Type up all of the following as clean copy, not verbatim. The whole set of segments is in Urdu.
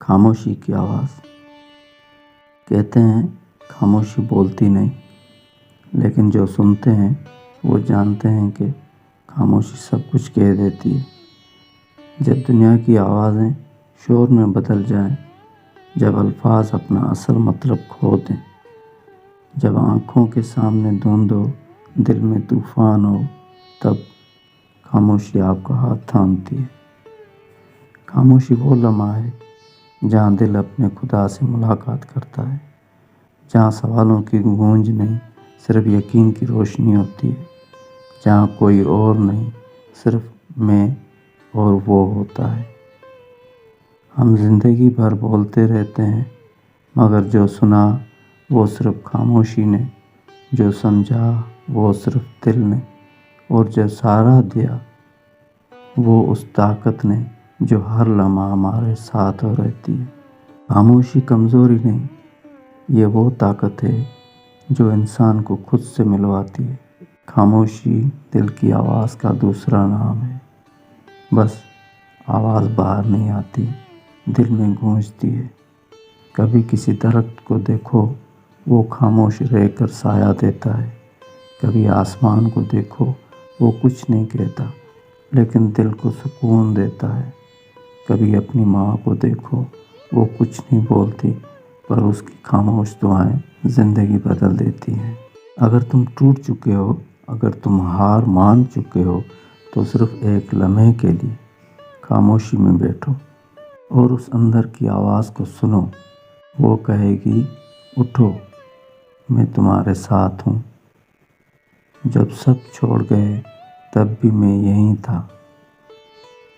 خاموشی کی آواز۔ کہتے ہیں خاموشی بولتی نہیں، لیکن جو سنتے ہیں وہ جانتے ہیں کہ خاموشی سب کچھ کہہ دیتی ہے۔ جب دنیا کی آوازیں شور میں بدل جائیں، جب الفاظ اپنا اصل مطلب کھو دیں، جب آنکھوں کے سامنے دھند ہو، دل میں طوفان ہو، تب خاموشی آپ کا ہاتھ تھامتی ہے۔ خاموشی وہ لمحہ ہے جہاں دل اپنے خدا سے ملاقات کرتا ہے، جہاں سوالوں کی گونج نہیں، صرف یقین کی روشنی ہوتی ہے، جہاں کوئی اور نہیں، صرف میں اور وہ ہوتا ہے۔ ہم زندگی بھر بولتے رہتے ہیں، مگر جو سنا وہ صرف خاموشی نے، جو سمجھا وہ صرف دل نے، اور جو سہارا دیا وہ اس طاقت نے جو ہر لمحہ ہمارے ساتھ رہتی ہے۔ خاموشی کمزوری نہیں، یہ وہ طاقت ہے جو انسان کو خود سے ملواتی ہے۔ خاموشی دل کی آواز کا دوسرا نام ہے۔ بس آواز باہر نہیں آتی، دل میں گونجتی ہے۔ کبھی کسی درخت کو دیکھو، وہ خاموش رہ کر سایہ دیتا ہے۔ کبھی آسمان کو دیکھو، وہ کچھ نہیں کہتا، لیکن دل کو سکون دیتا ہے۔ کبھی اپنی ماں کو دیکھو، وہ کچھ نہیں بولتی، پر اس کی خاموش دعائیں زندگی بدل دیتی ہیں۔ اگر تم ٹوٹ چکے ہو، اگر تم ہار مان چکے ہو، تو صرف ایک لمحے کے لیے خاموشی میں بیٹھو اور اس اندر کی آواز کو سنو۔ وہ کہے گی، اٹھو، میں تمہارے ساتھ ہوں۔ جب سب چھوڑ گئے تب بھی میں یہیں تھا۔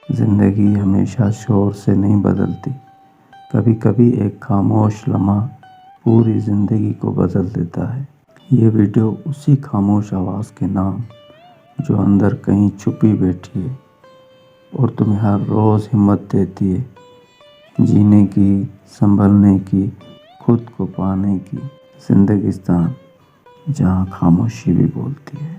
زندگی ہمیشہ شور سے نہیں بدلتی، کبھی کبھی ایک خاموش لمحہ پوری زندگی کو بدل دیتا ہے۔ یہ ویڈیو اسی خاموش آواز کے نام، جو اندر کہیں چھپی بیٹھی ہے اور تمہیں ہر روز ہمت دیتی ہے، جینے کی، سنبھلنے کی، خود کو پانے کی۔ زندگستان جہاں خاموشی بھی بولتی ہے۔